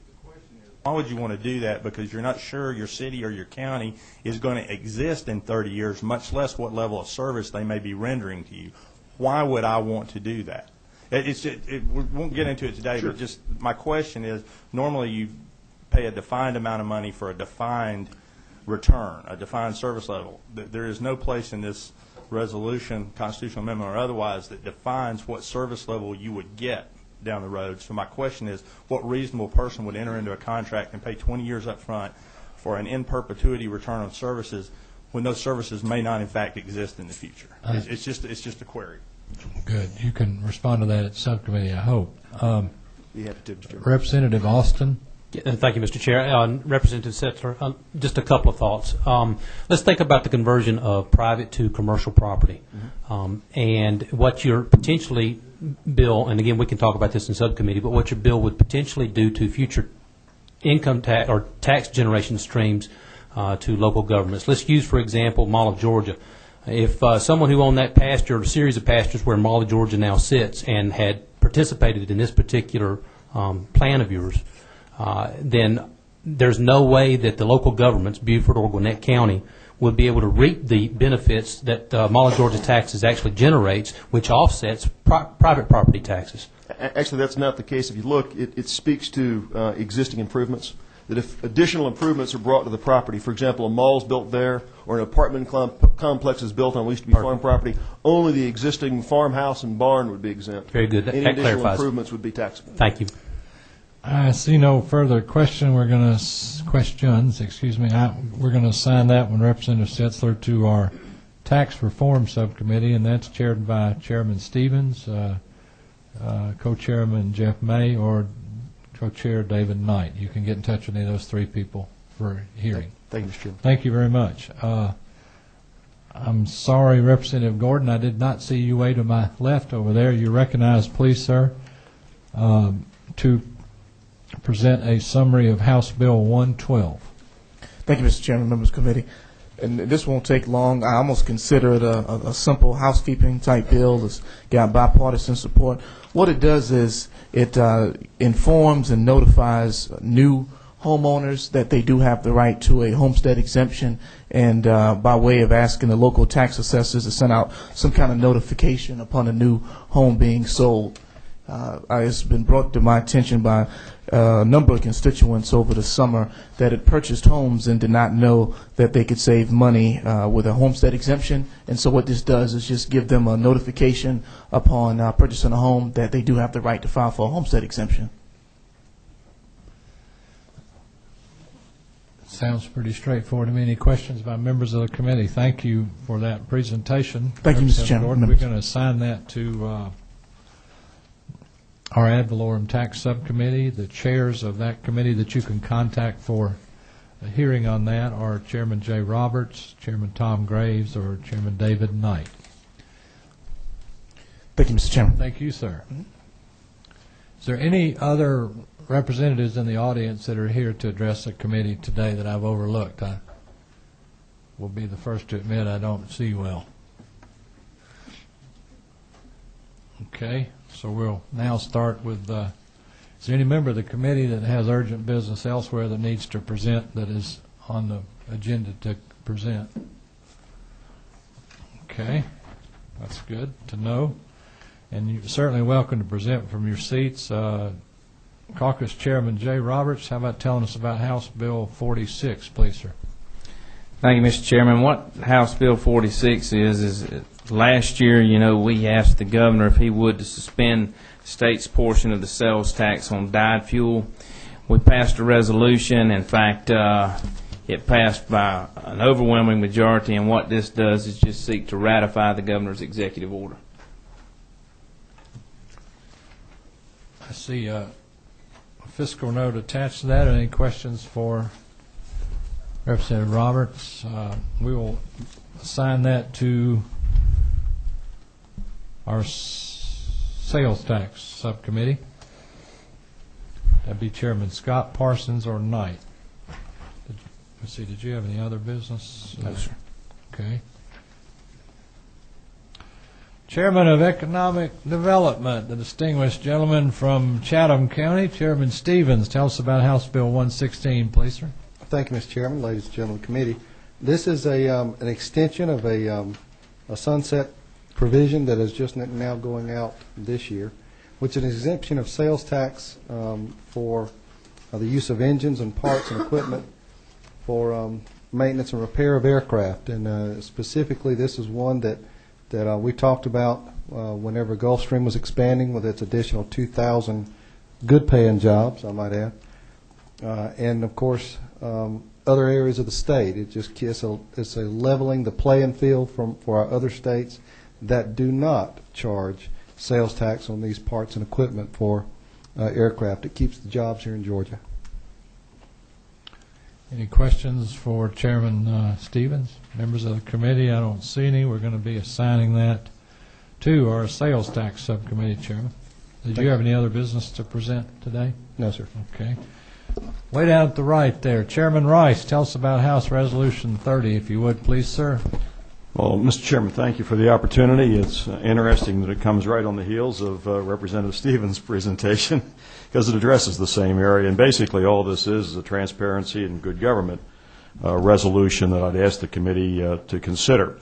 The question is, why would you want to do that? Because you're not sure your city or your county is going to exist in 30 years, much less what level of service they may be rendering to you. Why would I want to do that? We won't get into it today, but just my question is, normally you pay a defined amount of money for a defined return, a defined service level. There is no place in this resolution, constitutional amendment or otherwise, that defines what service level you would get down the road. So my question is, what reasonable person would enter into a contract and pay 20 years up front for an in perpetuity return on services when those services may not in fact exist in the future? It's just a query.
Good. You can respond to that at subcommittee, I hope.
Be happy to, Mr. Chairman.
Representative Austin.
Thank you, Mr. Chair. Representative Settler, just a couple of thoughts. Let's think about the conversion of private to commercial property. And what your potentially bill, and again, we can talk about this in subcommittee, but what your bill would potentially do to future income tax or tax generation streams to local governments. Let's use, for example, Mall of Georgia. If someone who owned that pasture or series of pastures where Mall of Georgia now sits and had participated in this particular plan of yours, then there's no way that the local governments, Beaufort or Gwinnett County, would be able to reap the benefits that Mall of Georgia taxes actually generates, which offsets private property taxes.
Actually, that's not the case. If you look, it speaks to existing improvements, that if additional improvements are brought to the property, for example, a mall's built there or an apartment complex is built on what used to be farm property, only the existing farmhouse and barn would be exempt.
Very good.
Any additional improvements would be taxable.
Thank you.
I see no further questions. We're going to assign that one, Representative Setzler, to our Tax Reform Subcommittee, and that's chaired by Chairman Stevens, co-chairman Jeff May, or co-chair David Knight. You can get in touch with any of those three people for hearing.
Thank you, Mr. Chairman.
Thank you very much. I'm sorry, Representative Gordon, I did not see you way to my left over there. You recognized, please, sir, to present a summary of House Bill 112.
Thank you, Mr. Chairman, members of the committee. And this won't take long. I almost consider it a simple housekeeping type bill. It's got bipartisan support. What it does is it informs and notifies new homeowners that they do have the right to a homestead exemption, and by way of asking the local tax assessors to send out some kind of notification upon a new home being sold. It's been brought to my attention by a number of constituents over the summer that had purchased homes and did not know that they could save money with a homestead exemption. And so what this does is just give them a notification upon purchasing a home that they do have the right to file for a homestead exemption.
Sounds pretty straightforward to me. Any questions by members of the committee? Thank you for that presentation.
Thank you, Mr. Chairman.
Gordon. We're going to assign that to our ad valorem tax subcommittee. The chairs of that committee that you can contact for a hearing on that are Chairman Jay Roberts, Chairman Tom Graves, or Chairman David Knight.
Thank you, Mr. Chairman.
Thank you, sir. Is there any other representatives in the audience that are here to address the committee today that I've overlooked? I will be the first to admit I don't see well. Okay, so we'll now start with, is there any member of the committee that has urgent business elsewhere that needs to present that is on the agenda to present? Okay, that's good to know. And you're certainly welcome to present from your seats. Caucus Chairman Jay Roberts, how about telling us about House Bill 46, please, sir?
Thank you, Mr. Chairman. What House Bill 46 is last year, we asked the governor if he would to suspend the state's portion of the sales tax on dyed fuel. We passed a resolution. In fact, it passed by an overwhelming majority, and what this does is just seek to ratify the governor's executive order.
I see a fiscal note attached to that. Any questions for Representative Roberts? We will assign that to our sales tax subcommittee. That'd be Chairman Scott, Parsons, or Knight. Let's see, did you have any other business?
No, sir.
Okay. Chairman of Economic Development, the distinguished gentleman from Chatham County, Chairman Stevens. Tell us about House Bill 116, please, sir.
Thank you, Mr. Chairman, ladies and gentlemen of the committee. This is an extension of a sunset provision that is just now going out this year, which is an exemption of sales tax for the use of engines and parts and equipment for maintenance and repair of aircraft. And specifically, this is one that we talked about whenever Gulfstream was expanding with its additional 2,000 good-paying jobs, I might add. And, of course, other areas of the state. It's a leveling the playing field for our other states that do not charge sales tax on these parts and equipment for aircraft. It keeps the jobs here in Georgia.
Any questions for Chairman Stevens? Members of the committee, I don't see any. We're going to be assigning that to our sales tax subcommittee, Chairman. Did you have any other business to present today?
No, sir.
Okay. Way down at the right there, Chairman Rice, tell us about House Resolution 30, if you would, please, sir.
Well, Mr. Chairman, thank you for the opportunity. It's interesting that it comes right on the heels of Representative Stevens' presentation because it addresses the same area. And basically all this is a transparency and good government resolution that I'd ask the committee to consider.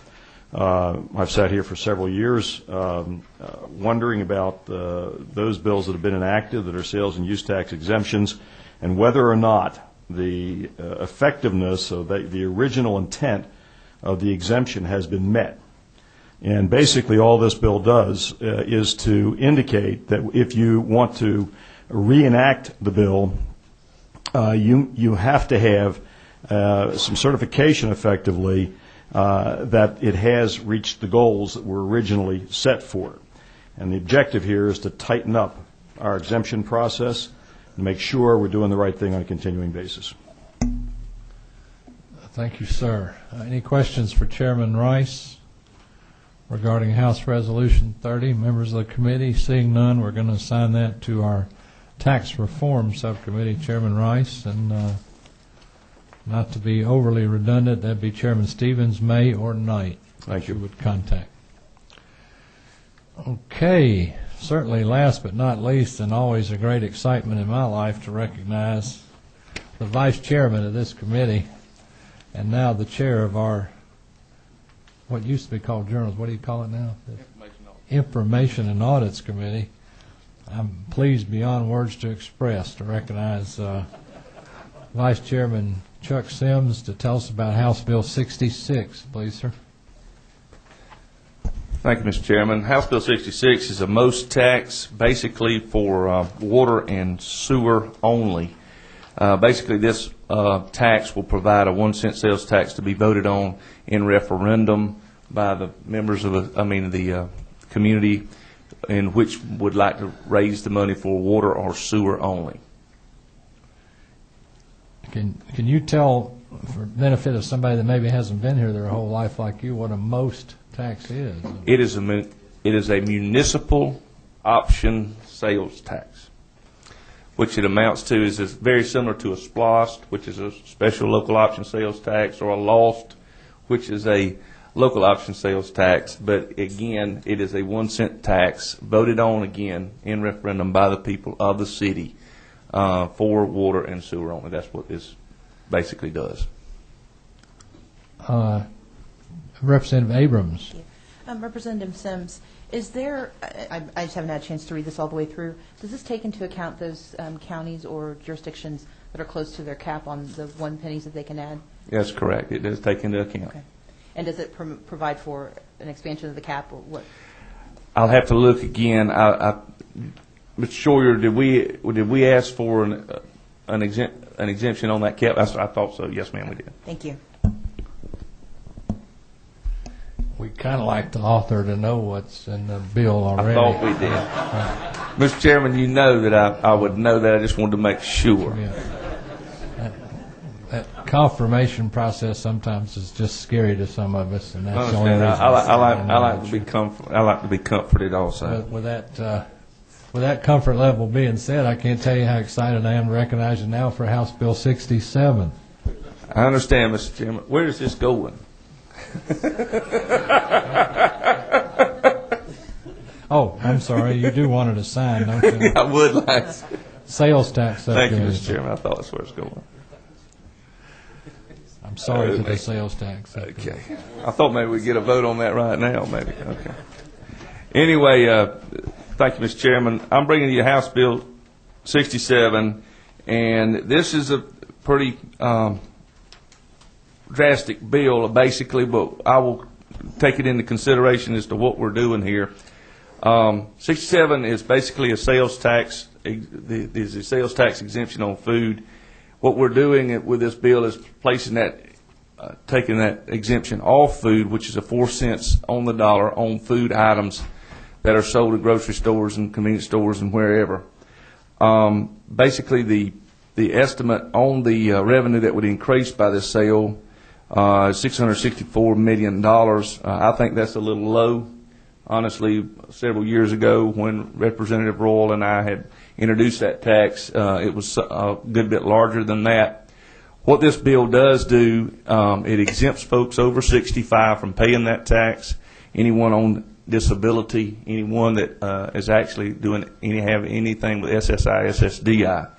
I've sat here for several years wondering about those bills that have been enacted that are sales and use tax exemptions and whether or not the effectiveness of the original intent of the exemption has been met. And basically all this bill does is to indicate that if you want to reenact the bill, you have to have some certification effectively that it has reached the goals that were originally set for it. And the objective here is to tighten up our exemption process and make sure we're doing the right thing on a continuing basis.
Thank you, sir. Any questions for Chairman Rice regarding House Resolution 30? Members of the committee, seeing none, we're going to assign that to our Tax Reform Subcommittee, Chairman Rice. And not to be overly redundant, that'd be Chairman Stevens, May or night.
Thank you.
Would contact. Okay. Certainly last but not least, and always a great excitement in my life to recognize the Vice Chairman of this committee and now the chair of our, what used to be called journals, what do you call it now? Information and Audits Committee. I'm pleased beyond words to express to recognize Vice Chairman Chuck Sims to tell us about House Bill 66. Please, sir.
Thank you, Mr. Chairman. House Bill 66 is a most tax basically for water and sewer only. Basically, this tax will provide a 1 cent sales tax to be voted on in referendum by the members of the community in which would like to raise the money for water or sewer only.
Can you tell, for benefit of somebody that maybe hasn't been here their whole life like you, what a most tax is?
It is a municipal option sales tax, which it amounts to is very similar to a SPLOST, which is a special local option sales tax, or a LOST, which is a local option sales tax. But again, it is a 1 cent tax voted on again in referendum by the people of the city for water and sewer only. That's what this basically does.
Representative Abrams.
Representative Sims, is there, I just haven't had a chance to read this all the way through, does this take into account those counties or jurisdictions that are close to their cap on the 1 pennies that they can add?
That's correct. It does take into account.
Okay. And does it provide for an expansion of the cap or what?
I'll have to look again. Mr. Schroyer, did we ask for an exemption on that cap? I thought so. Yes, ma'am, we did.
Thank you.
We kind of like the author to know what's in the bill already.
I thought we did. Mr. Chairman, you know that I would know that. I just wanted to make sure.
Yeah. That confirmation process sometimes is just scary to some of us, and that's the only reason.
I like to be comforted also.
With that comfort level being said, I can't tell you how excited I am to recognize you now for House Bill 67.
I understand, Mr. Chairman. Where is this going?
Oh, I'm sorry. You do want it assigned, don't you?
I would like.
Sales tax.
Thank you, Mr. Chairman. I thought that's where it's going.
I'm sorry to the sales tax.
Okay. I thought maybe we'd get a vote on that right now, maybe. Okay. Anyway, thank you, Mr. Chairman. I'm bringing you House Bill 67, and this is a pretty drastic bill, basically, but I will take it into consideration as to what we're doing here. 67 is basically a sales tax, is a sales tax exemption on food. What we're doing with this bill is placing that, taking that exemption off food, which is a 4 cents on the dollar on food items that are sold at grocery stores and convenience stores and wherever. Basically, the estimate on the revenue that would increase by this sale is $664 million. I think that's a little low. Honestly, several years ago when Representative Royal and I had introduced that tax, it was a good bit larger than that. What this bill does do, it exempts folks over 65 from paying that tax. Anyone on disability, anyone that is actually have anything with SSI, SSDI.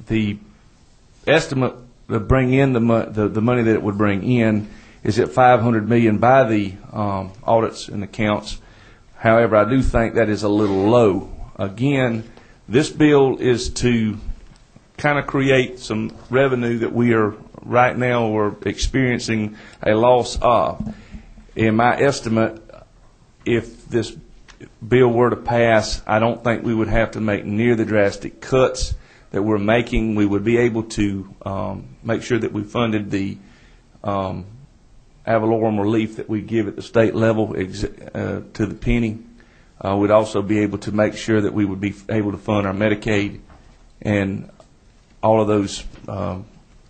The estimate to bring in the money that it would bring in is at $500 million by the audits and accounts. However, I do think that is a little low. Again, this bill is to kind of create some revenue that we are right now we're experiencing a loss of. In my estimate, if this bill were to pass, I don't think we would have to make near the drastic cuts that we're making. We would be able to make sure that we funded the ad valorem relief that we give at the state level to the penny. We'd also be able to make sure that we would be able to fund our Medicaid and all of those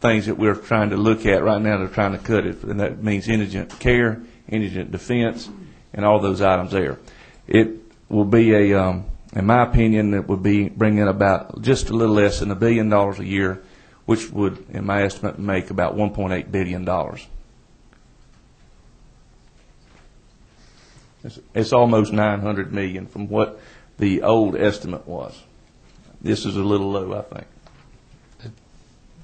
things that we're trying to look at right now. They're trying to cut it, and that means indigent care, indigent defense, and all those items there. It will be in my opinion, it would be bringing about just a little less than $1 billion a year, which would, in my estimate, make about $1.8 billion. It's almost $900 million from what the old estimate was. This is a little low, I think.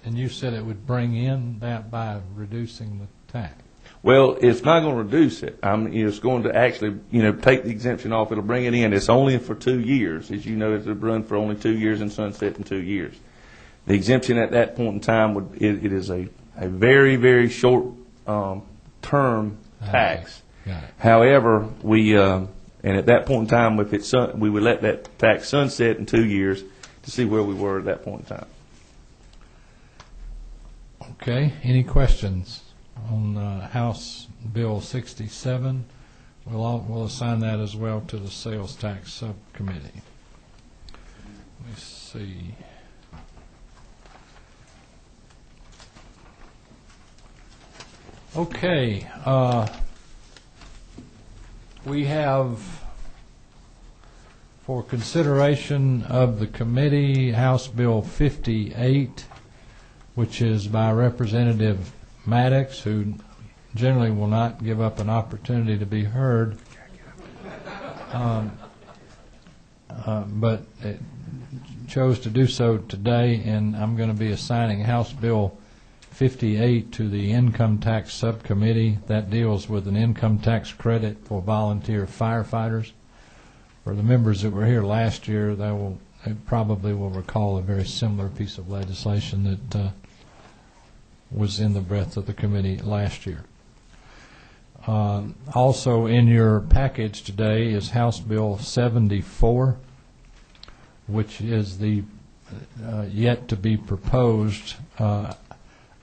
And you said it would bring in that by reducing the tax.
Well, it's not going to reduce it. It's going to actually, take the exemption off. It'll bring it in. It's only for 2 years. As you know, it'll run for only 2 years and sunset in 2 years. The exemption at that point in time it is a very, very short term tax. However, and at that point in time, we would let that tax sunset in 2 years to see where we were at that point in time.
Okay. Any questions on House Bill 67? We'll assign that as well to the Sales Tax Subcommittee. Let me see. Okay. We have, for consideration of the committee, House Bill 58, which is by Representative Maddox, who generally will not give up an opportunity to be heard, but chose to do so today, and I'm going to be assigning House Bill 58 to the Income Tax Subcommittee. That deals with an income tax credit for volunteer firefighters. For the members that were here last year, they probably will recall a very similar piece of legislation that was in the breadth of the committee last year. Also in your package today is House Bill 74, which is the yet to be proposed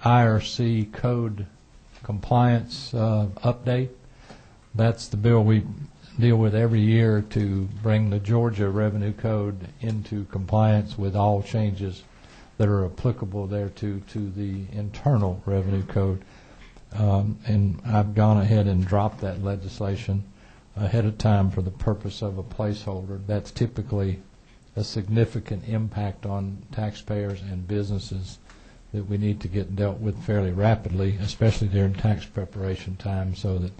IRC code compliance update. That's the bill we deal with every year to bring the Georgia Revenue Code into compliance with all changes that are applicable there to the Internal Revenue Code. And I've gone ahead and dropped that legislation ahead of time for the purpose of a placeholder. That's typically a significant impact on taxpayers and businesses that we need to get dealt with fairly rapidly, especially during tax preparation time, so that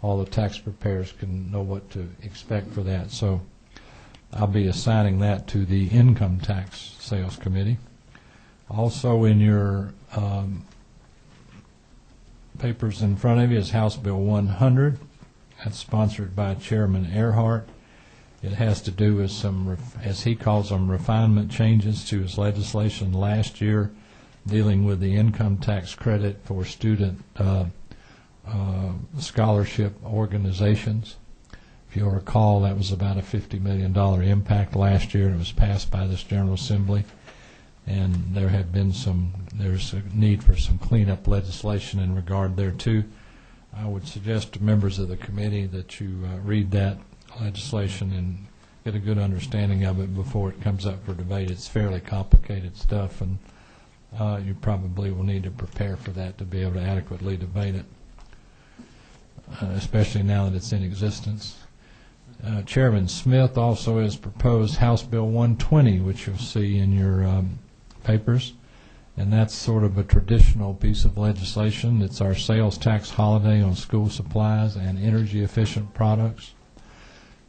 all the tax preparers can know what to expect for that. So I'll be assigning that to the Income Tax Sales Committee. Also in your papers in front of you is House Bill 100, That's sponsored by Chairman Earhart. It has to do with some, as he calls them, refinement changes to his legislation last year dealing with the income tax credit for student scholarship organizations. If you'll recall, that was about a $50 million impact last year. It was passed by this General Assembly, and there's a need for some cleanup legislation in regard thereto. I would suggest to members of the committee that you read that legislation and get a good understanding of it before it comes up for debate. It's fairly complicated stuff, and you probably will need to prepare for that to be able to adequately debate it, especially now that it's in existence. Chairman Smith also has proposed House Bill 120, which you'll see in your papers, and that's sort of a traditional piece of legislation. It's our sales tax holiday on school supplies and energy-efficient products.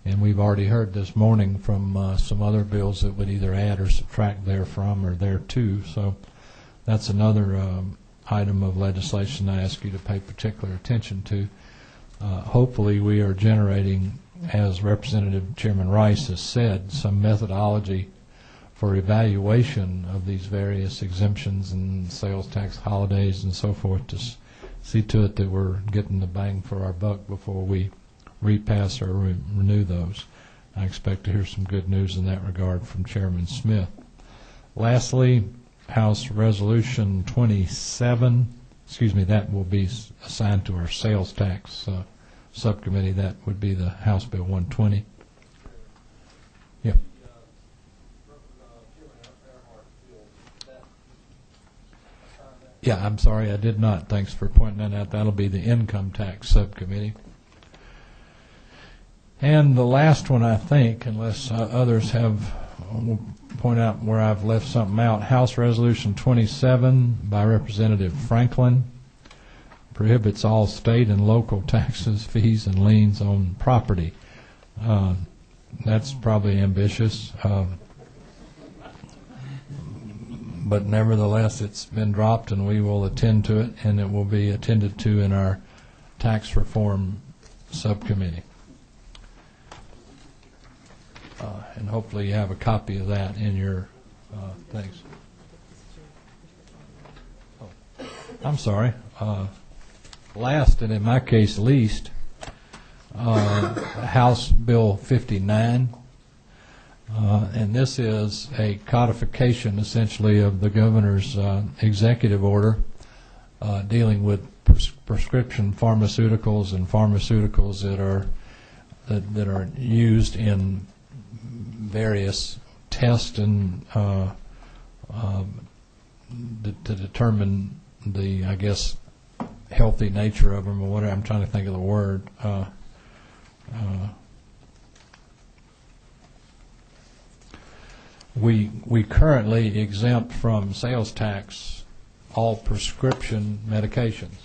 And we've already heard this morning from some other bills that would either add or subtract therefrom or thereto. So that's another item of legislation I ask you to pay particular attention to. Hopefully we are generating, as Representative Chairman Rice has said, some methodology for evaluation of these various exemptions and sales tax holidays and so forth to see to it that we're getting the bang for our buck before we repass or renew those. I expect to hear some good news in that regard from Chairman Smith. Lastly, House Resolution 27, that will be assigned to our sales tax subcommittee. That would be the House Bill 120. Yeah. Yeah, I'm sorry, I did not. Thanks for pointing that out. That'll be the Income Tax Subcommittee. And the last one, I think, unless others have, we'll point out where I've left something out, House Resolution 27 by Representative Franklin prohibits all state and local taxes, fees, and liens on property. That's probably ambitious. But nevertheless, it's been dropped, and we will attend to it, and it will be attended to in our tax reform subcommittee. And hopefully you have a copy of that in your things. Oh, I'm sorry. Last, and in my case least, House Bill 59. And this is a codification, essentially, of the governor's executive order dealing with prescription pharmaceuticals and pharmaceuticals that are used in various tests and to determine the, I guess, healthy nature of them or whatever. I'm trying to think of the word. We currently exempt from sales tax all prescription medications.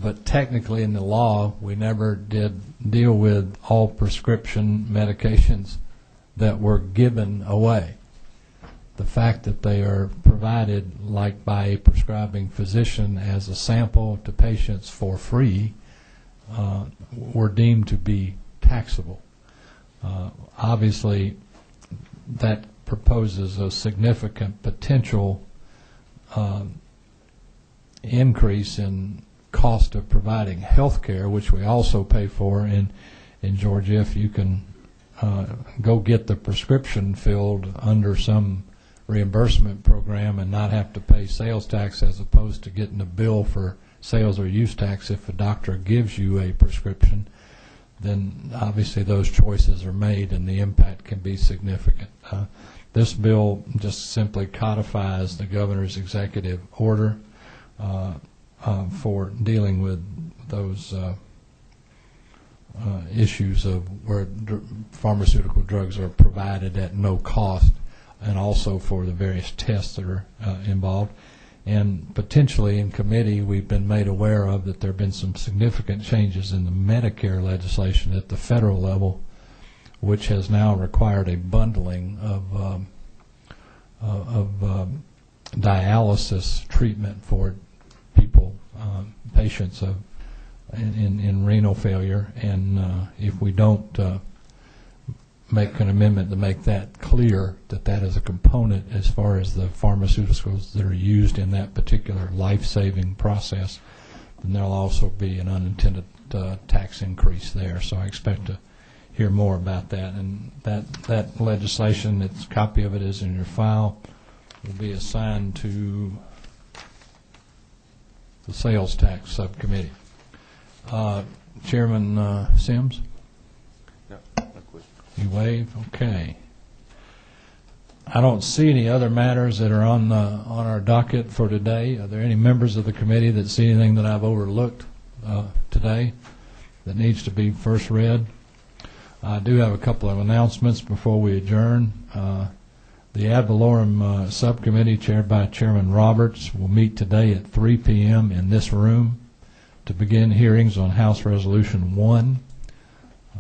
But technically in the law, we never did deal with all prescription medications that were given away. The fact that they are provided, like by a prescribing physician, as a sample to patients for free, were deemed to be taxable. Obviously, that proposes a significant potential increase in cost of providing health care, which we also pay for in Georgia. If you can go get the prescription filled under some reimbursement program and not have to pay sales tax, as opposed to getting a bill for sales or use tax if a doctor gives you a prescription, then obviously those choices are made and the impact can be significant. This bill just simply codifies the governor's executive order for dealing with those issues of where pharmaceutical drugs are provided at no cost, and also for the various tests that are involved. And potentially in committee, we've been made aware of that there have been some significant changes in the Medicare legislation at the federal level, which has now required a bundling of dialysis treatment for people, patients in renal failure, and if we don't make an amendment to make that clear, that that is a component as far as the pharmaceuticals that are used in that particular life-saving process, then there'll also be an unintended tax increase there. So I expect to hear more about that. And that legislation, its copy of it is in your file, will be assigned to the Sales Tax Subcommittee. Chairman Sims?
No question.
You waive? Okay. I don't see any other matters that are on our docket for today. Are there any members of the committee that see anything that I've overlooked today that needs to be first read? I do have a couple of announcements before we adjourn. The ad valorem subcommittee, chaired by Chairman Roberts, will meet today at 3 p.m. in this room to begin hearings on House Resolution 1.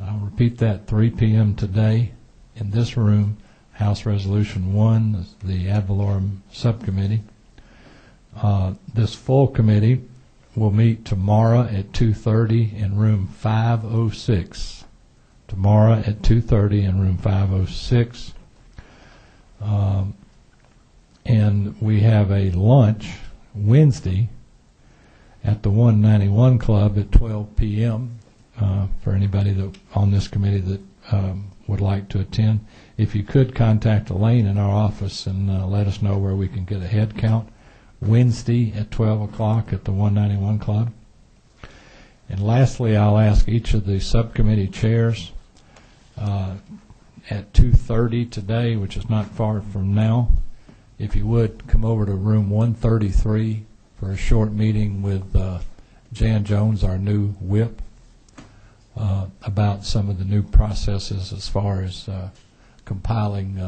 I'll repeat that, 3 p.m. today in this room, House Resolution 1, the ad valorem subcommittee. This full committee will meet tomorrow at 2:30 in room 506. Tomorrow at 2:30 in room 506. And we have a lunch Wednesday at the 191 Club at 12 p.m. For anybody that on this committee that would like to attend. If you could contact Elaine in our office and let us know where we can get a head count. Wednesday at 12 o'clock at the 191 Club. And lastly, I'll ask each of the subcommittee chairs at 2:30 today, which is not far from now, if you would come over to room 133 for a short meeting with Jan Jones, our new whip, about some of the new processes as far as compiling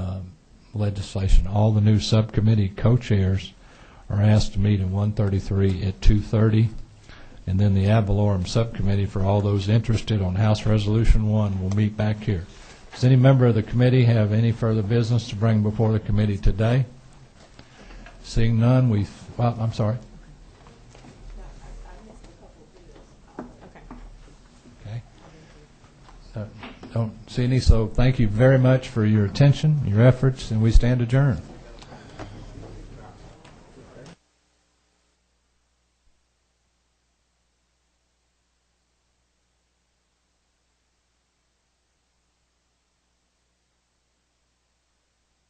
legislation. All the new subcommittee co-chairs are asked to meet in 133 at 2:30, and then the ad valorem subcommittee, for all those interested on House Resolution 1, will meet back here. Does any member of the committee have any further business to bring before the committee today? Seeing none, well, I'm sorry. Okay. Don't see any, so thank you very much for your attention, your efforts, and we stand adjourned.